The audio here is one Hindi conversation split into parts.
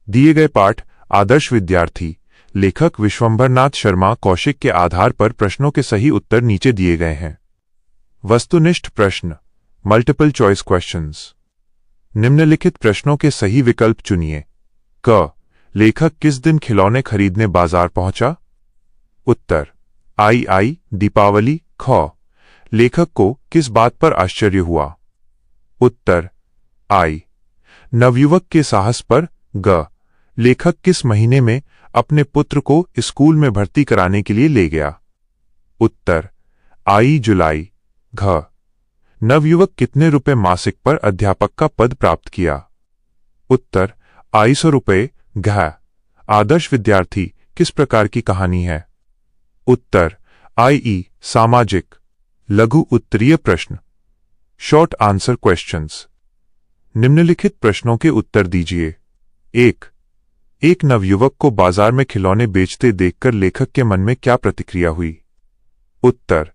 दिए गए पाठ आदर्श विद्यार्थी लेखक विश्वंभरनाथ शर्मा कौशिक के आधार पर प्रश्नों के सही उत्तर नीचे दिए गए हैं। वस्तुनिष्ठ प्रश्न मल्टीपल चॉइस क्वेश्चंस। निम्नलिखित प्रश्नों के सही विकल्प चुनिए। क लेखक किस दिन खिलौने खरीदने बाजार पहुंचा? उत्तर आई दीपावली। ख लेखक को किस बात पर आश्चर्य हुआ? उत्तर आई नवयुवक के साहस पर। ग लेखक किस महीने में अपने पुत्र को स्कूल में भर्ती कराने के लिए ले गया? उत्तर आई जुलाई। घ नवयुवक कितने रुपए मासिक पर अध्यापक का पद प्राप्त किया? उत्तर 250 रुपये। घ आदर्श विद्यार्थी किस प्रकार की कहानी है? उत्तर सामाजिक। लघु उत्तरीय प्रश्न शॉर्ट आंसर क्वेश्चंस। निम्नलिखित प्रश्नों के उत्तर दीजिए। एक नवयुवक को बाजार में खिलौने बेचते देखकर लेखक के मन में क्या प्रतिक्रिया हुई? उत्तर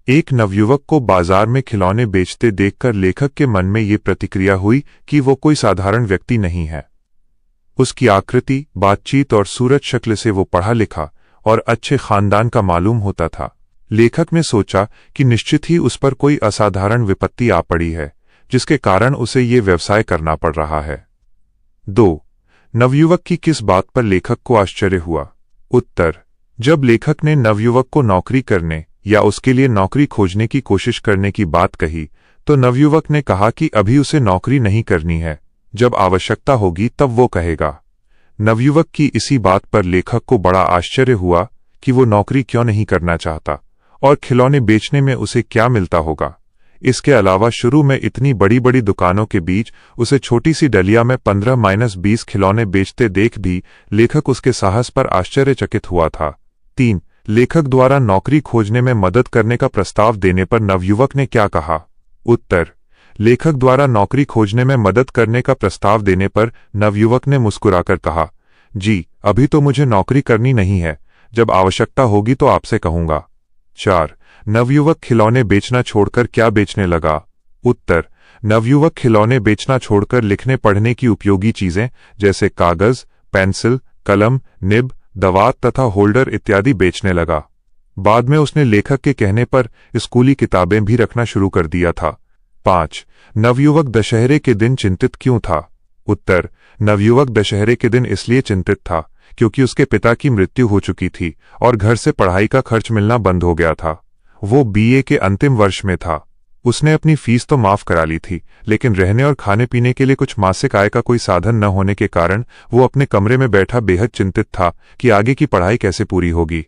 एक नवयुवक को बाजार में खिलौने बेचते देखकर लेखक के मन में ये प्रतिक्रिया हुई कि वो कोई साधारण व्यक्ति नहीं है। उसकी आकृति, बातचीत और सूरत शक्ल से वो पढ़ा लिखा और अच्छे खानदान का मालूम होता था। लेखक ने सोचा कि निश्चित ही उस पर कोई असाधारण विपत्ति आ पड़ी है, जिसके कारण उसे ये व्यवसाय करना पड़ रहा है। 2 नवयुवक की किस बात पर लेखक को आश्चर्य हुआ? उत्तर जब लेखक ने नवयुवक को नौकरी करने या उसके लिए नौकरी खोजने की कोशिश करने की बात कही तो नवयुवक ने कहा कि अभी उसे नौकरी नहीं करनी है, जब आवश्यकता होगी तब वो कहेगा। नवयुवक की इसी बात पर लेखक को बड़ा आश्चर्य हुआ कि वो नौकरी क्यों नहीं करना चाहता और खिलौने बेचने में उसे क्या मिलता होगा। इसके अलावा शुरू में इतनी बड़ी बड़ी दुकानों के बीच उसे छोटी सी डलिया में 15-20 खिलौने बेचते देख भी लेखक उसके साहस पर आश्चर्यचकित हुआ था। 3 लेखक द्वारा नौकरी खोजने में मदद करने का प्रस्ताव देने पर नवयुवक ने क्या कहा? उत्तर लेखक द्वारा नौकरी खोजने में मदद करने का प्रस्ताव देने पर नवयुवक ने मुस्कुराकर कहा, जी अभी तो मुझे नौकरी करनी नहीं है, जब आवश्यकता होगी तो आपसे कहूंगा। 4 नवयुवक खिलौने बेचना छोड़कर क्या बेचने लगा? उत्तर नवयुवक खिलौने बेचना छोड़कर लिखने पढ़ने की उपयोगी चीजें जैसे कागज, पेंसिल, कलम, निब, दवात तथा होल्डर इत्यादि बेचने लगा। बाद में उसने लेखक के कहने पर स्कूली किताबें भी रखना शुरू कर दिया था। 5 नवयुवक दशहरे के दिन चिंतित क्यों था? उत्तर नवयुवक दशहरे के दिन इसलिए चिंतित था क्योंकि उसके पिता की मृत्यु हो चुकी थी और घर से पढ़ाई का खर्च मिलना बंद हो गया था। वो बीए के अंतिम वर्ष में था। उसने अपनी फीस तो माफ करा ली थी, लेकिन रहने और खाने पीने के लिए कुछ मासिक आय का कोई साधन न होने के कारण वो अपने कमरे में बैठा बेहद चिंतित था कि आगे की पढ़ाई कैसे पूरी होगी।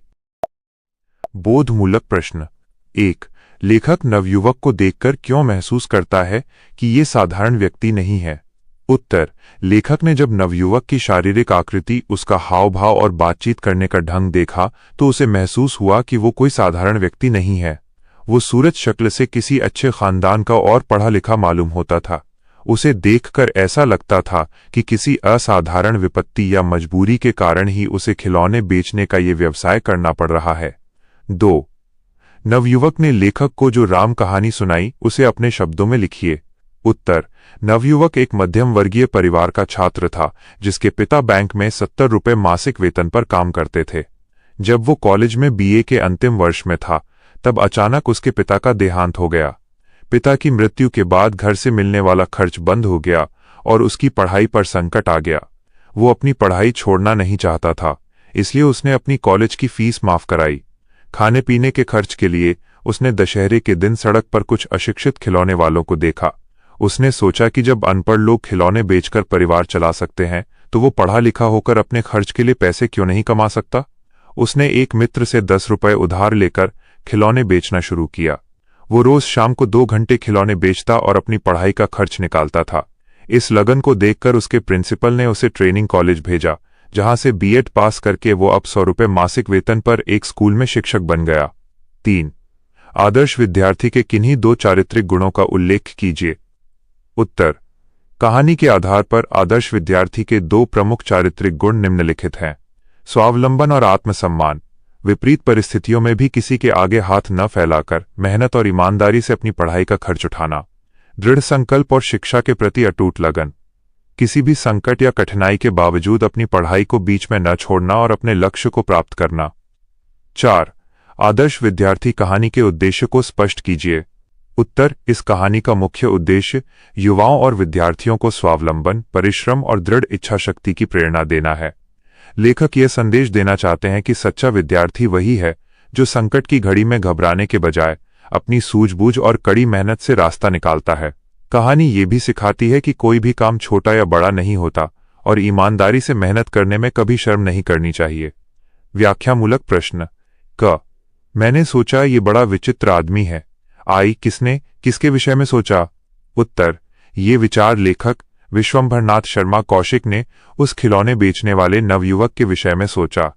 बोधमूलक प्रश्न 1 लेखक नवयुवक को देखकर क्यों महसूस करता है कि ये साधारण व्यक्ति नहीं है? उत्तर लेखक ने जब नवयुवक की शारीरिक आकृति, उसका हाव भाव और बातचीत करने का ढंग देखा तो उसे महसूस हुआ कि वो कोई साधारण व्यक्ति नहीं है। वो सूरत शक्ल से किसी अच्छे खानदान का और पढ़ा लिखा मालूम होता था। उसे देखकर ऐसा लगता था कि किसी असाधारण विपत्ति या मजबूरी के कारण ही उसे खिलौने बेचने का ये व्यवसाय करना पड़ रहा है। 2 नवयुवक ने लेखक को जो राम कहानी सुनाई उसे अपने शब्दों में लिखिए। उत्तर नवयुवक एक मध्यम वर्गीय परिवार का छात्र था जिसके पिता बैंक में 70 रुपये मासिक वेतन पर काम करते थे। जब वो कॉलेज में बीए के अंतिम वर्ष में था तब अचानक उसके पिता का देहांत हो गया। पिता की मृत्यु के बाद घर से मिलने वाला खर्च बंद हो गया और उसकी पढ़ाई पर संकट आ गया। वो अपनी पढ़ाई छोड़ना नहीं चाहता था, इसलिए उसने अपनी कॉलेज की फीस माफ कराई। खाने पीने के खर्च के लिए उसने दशहरे के दिन सड़क पर कुछ अशिक्षित खिलौने वालों को देखा। उसने सोचा कि जब अनपढ़ लोग खिलौने बेचकर परिवार चला सकते हैं तो वो पढ़ा लिखा होकर अपने खर्च के लिए पैसे क्यों नहीं कमा सकता। उसने एक मित्र से 10 रुपये उधार लेकर खिलौने बेचना शुरू किया। वो रोज शाम को 2 घंटे खिलौने बेचता और अपनी पढ़ाई का खर्च निकालता था। इस लगन को देखकर उसके प्रिंसिपल ने उसे ट्रेनिंग कॉलेज भेजा, जहां से बीएड पास करके वो अब 100 रुपये मासिक वेतन पर एक स्कूल में शिक्षक बन गया। 3 आदर्श विद्यार्थी के किन्हीं 2 चारित्रिक गुणों का उल्लेख कीजिए। उत्तर कहानी के आधार पर आदर्श विद्यार्थी के 2 प्रमुख चारित्रिक गुण निम्नलिखित हैं। स्वावलंबन और आत्मसम्मान। विपरीत परिस्थितियों में भी किसी के आगे हाथ न फैलाकर मेहनत और ईमानदारी से अपनी पढ़ाई का खर्च उठाना। दृढ़ संकल्प और शिक्षा के प्रति अटूट लगन। किसी भी संकट या कठिनाई के बावजूद अपनी पढ़ाई को बीच में न छोड़ना और अपने लक्ष्य को प्राप्त करना। 4. आदर्श विद्यार्थी कहानी के उद्देश्य को स्पष्ट कीजिए। उत्तर: इस कहानी का मुख्य उद्देश्य युवाओं और विद्यार्थियों को स्वावलंबन, परिश्रम और दृढ़ इच्छा शक्ति की प्रेरणा देना है। लेखक यह संदेश देना चाहते हैं कि सच्चा विद्यार्थी वही है जो संकट की घड़ी में घबराने के बजाय अपनी सूझबूझ और कड़ी मेहनत से रास्ता निकालता है। कहानी ये भी सिखाती है कि कोई भी काम छोटा या बड़ा नहीं होता और ईमानदारी से मेहनत करने में कभी शर्म नहीं करनी चाहिए। व्याख्यामूलक प्रश्न। क. मैंने सोचा ये बड़ा विचित्र आदमी है। आई. किसने किसके विषय में सोचा? उत्तर: ये विचार लेखक विश्वंभरनाथ शर्मा कौशिक ने उस खिलौने बेचने वाले नवयुवक के विषय में सोचा।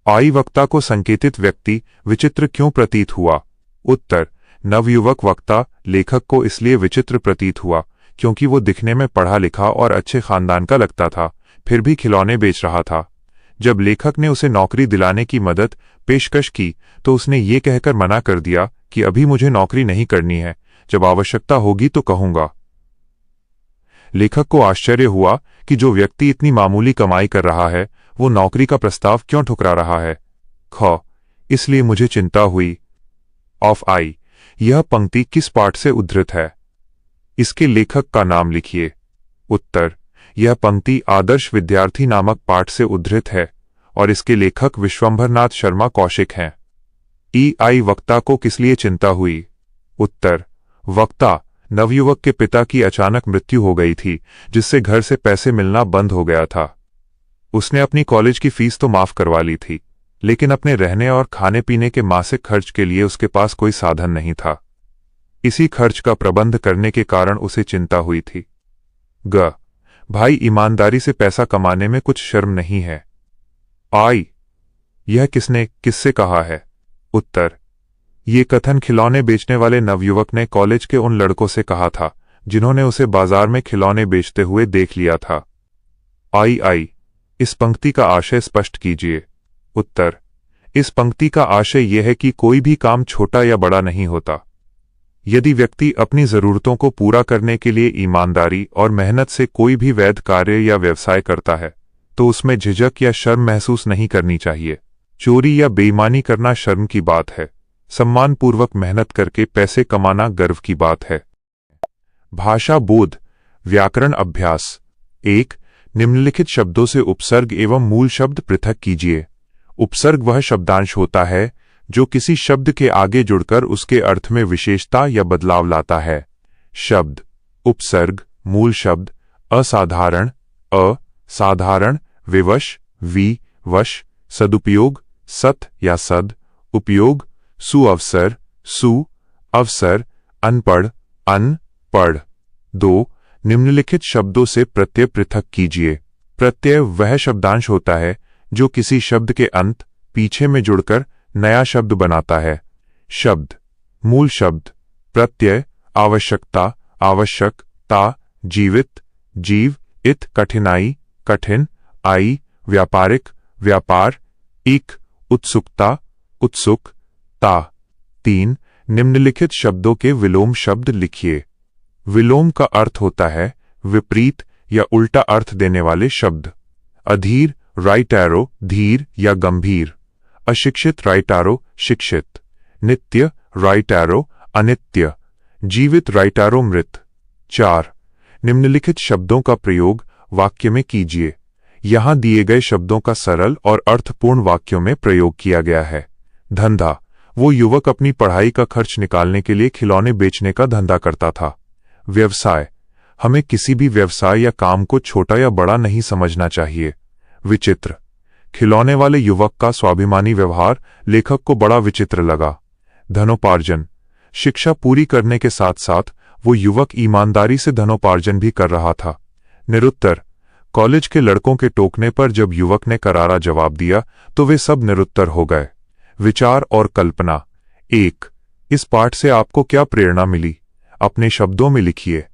आई. वक्ता को संकेतित व्यक्ति विचित्र क्यों प्रतीत हुआ? उत्तर: नवयुवक वक्ता लेखक को इसलिए विचित्र प्रतीत हुआ क्योंकि वो दिखने में पढ़ा लिखा और अच्छे खानदान का लगता था, फिर भी खिलौने बेच रहा था। जब लेखक ने उसे नौकरी दिलाने की मदद पेशकश की तो उसने ये कहकर मना कर दिया कि अभी मुझे नौकरी नहीं करनी है, जब आवश्यकता होगी तो कहूंगा। लेखक को आश्चर्य हुआ कि जो व्यक्ति इतनी मामूली कमाई कर रहा है वो नौकरी का प्रस्ताव क्यों ठुकरा रहा है। ख. इसलिए मुझे चिंता हुई। ऑफ आई. यह पंक्ति किस पाठ से उद्धृत है? इसके लेखक का नाम लिखिए। उत्तर: यह पंक्ति आदर्श विद्यार्थी नामक पाठ से उद्धृत है और इसके लेखक विश्वंभरनाथ शर्मा कौशिक हैं। ई. आई. वक्ता को किस लिए चिंता हुई? उत्तर: वक्ता नवयुवक के पिता की अचानक मृत्यु हो गई थी, जिससे घर से पैसे मिलना बंद हो गया था। उसने अपनी कॉलेज की फीस तो माफ करवा ली थी, लेकिन अपने रहने और खाने पीने के मासिक खर्च के लिए उसके पास कोई साधन नहीं था। इसी खर्च का प्रबंध करने के कारण उसे चिंता हुई थी। ग. भाई, ईमानदारी से पैसा कमाने में कुछ शर्म नहीं है। आई. यह किसने किससे कहा है? उत्तर: ये कथन खिलौने बेचने वाले नवयुवक ने कॉलेज के उन लड़कों से कहा था जिन्होंने उसे बाजार में खिलौने बेचते हुए देख लिया था। आई. इस पंक्ति का आशय स्पष्ट कीजिए। उत्तर: इस पंक्ति का आशय यह है कि कोई भी काम छोटा या बड़ा नहीं होता। यदि व्यक्ति अपनी जरूरतों को पूरा करने के लिए ईमानदारी और मेहनत से कोई भी वैध कार्य या व्यवसाय करता है तो उसमें झिझक या शर्म महसूस नहीं करनी चाहिए। चोरी या बेईमानी करना शर्म की बात है, सम्मानपूर्वक मेहनत करके पैसे कमाना गर्व की बात है। भाषा बोध व्याकरण अभ्यास। 1. निम्नलिखित शब्दों से उपसर्ग एवं मूल शब्द पृथक कीजिए। उपसर्ग वह शब्दांश होता है जो किसी शब्द के आगे जुड़कर उसके अर्थ में विशेषता या बदलाव लाता है। शब्द उपसर्ग मूल शब्द असाधारण अ, साधारण, विवश विवश, सदुपयोग सत या सद, उपयोग सुअवसर सु, अवसर, अनपढ़ अनपढ़। 2. निम्नलिखित शब्दों से प्रत्यय पृथक कीजिए। प्रत्यय वह शब्दांश होता है जो किसी शब्द के अंत पीछे में जुड़कर नया शब्द बनाता है। शब्द मूल शब्द प्रत्यय आवश्यकता आवश्यक, ता जीवित जीव, इत कठिनाई कठिन, आई व्यापारिक व्यापार, इक उत्सुकता उत्सुक, ता। 3. निम्नलिखिट शब्दों के विलोम शब्द लिखिए। विलोम का अर्थ होता है विपरीत या उल्टा अर्थ देने वाले शब्द। अधीर राइट एरो धीर या गंभीर, अशिक्षित राइट एरो शिक्षित, नित्य राइट एरो अनित्य, जीवित राइट एरो मृत। 4. निम्नलिखित शब्दों का प्रयोग वाक्य में कीजिए। यहां दिए गए शब्दों का सरल और अर्थपूर्ण वाक्यों में प्रयोग किया गया है। धंधा वो युवक अपनी पढ़ाई का खर्च निकालने के लिए खिलौने बेचने का धंधा करता था। व्यवसाय हमें किसी भी व्यवसाय या काम को छोटा या बड़ा नहीं समझना चाहिए। विचित्र खिलौने वाले युवक का स्वाभिमानी व्यवहार लेखक को बड़ा विचित्र लगा। धनोपार्जन शिक्षा पूरी करने के साथ साथ वो युवक ईमानदारी से धनोपार्जन भी कर रहा था। निरुत्तर कॉलेज के लड़कों के टोकने पर जब युवक ने करारा जवाब दिया तो वे सब निरुत्तर हो गए। विचार और कल्पना। 1. इस पाठ से आपको क्या प्रेरणा मिली? अपने शब्दों में लिखिए।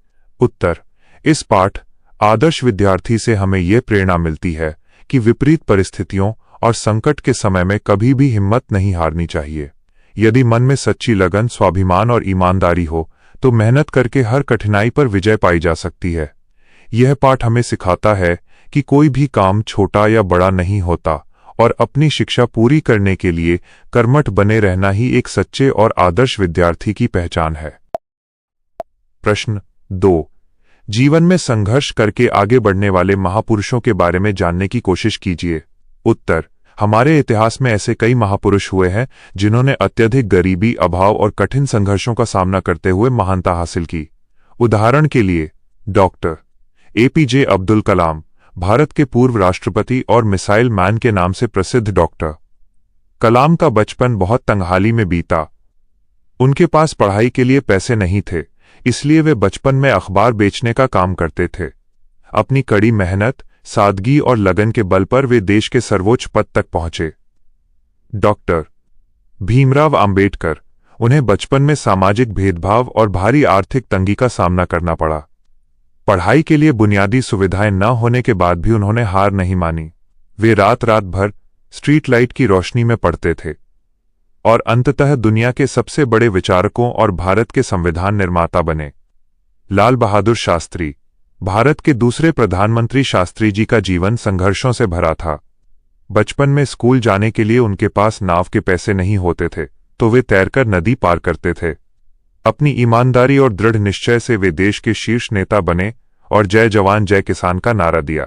उत्तर: इस पाठ आदर्श विद्यार्थी से हमें यह प्रेरणा मिलती है कि विपरीत परिस्थितियों और संकट के समय में कभी भी हिम्मत नहीं हारनी चाहिए। यदि मन में सच्ची लगन, स्वाभिमान और ईमानदारी हो तो मेहनत करके हर कठिनाई पर विजय पाई जा सकती है। यह पाठ हमें सिखाता है कि कोई भी काम छोटा या बड़ा नहीं होता और अपनी शिक्षा पूरी करने के लिए कर्मठ बने रहना ही एक सच्चे और आदर्श विद्यार्थी की पहचान है। प्रश्न 2। जीवन में संघर्ष करके आगे बढ़ने वाले महापुरुषों के बारे में जानने की कोशिश कीजिए। उत्तर: हमारे इतिहास में ऐसे कई महापुरुष हुए हैं जिन्होंने अत्यधिक गरीबी, अभाव और कठिन संघर्षों का सामना करते हुए महानता हासिल की। उदाहरण के लिए डॉक्टर एपीजे अब्दुल कलाम, भारत के पूर्व राष्ट्रपति और मिसाइल मैन के नाम से प्रसिद्ध डॉक्टर कलाम का बचपन बहुत तंगहाली में बीता। उनके पास पढ़ाई के लिए पैसे नहीं थे, इसलिए वे बचपन में अखबार बेचने का काम करते थे। अपनी कड़ी मेहनत, सादगी और लगन के बल पर वे देश के सर्वोच्च पद तक पहुंचे। डॉक्टर भीमराव अंबेडकर, उन्हें बचपन में सामाजिक भेदभाव और भारी आर्थिक तंगी का सामना करना पड़ा। पढ़ाई के लिए बुनियादी सुविधाएं न होने के बाद भी उन्होंने हार नहीं मानी। वे रात रात भर स्ट्रीट लाइट की रोशनी में पढ़ते थे और अंततः दुनिया के सबसे बड़े विचारकों और भारत के संविधान निर्माता बने। लाल बहादुर शास्त्री, भारत के दूसरे प्रधानमंत्री शास्त्री जी का जीवन संघर्षों से भरा था। बचपन में स्कूल जाने के लिए उनके पास नाव के पैसे नहीं होते थे, तो वे तैरकर नदी पार करते थे। अपनी ईमानदारी और दृढ़ निश्चय से वे देश के शीर्ष नेता बने और जय जवान जय किसान का नारा दिया।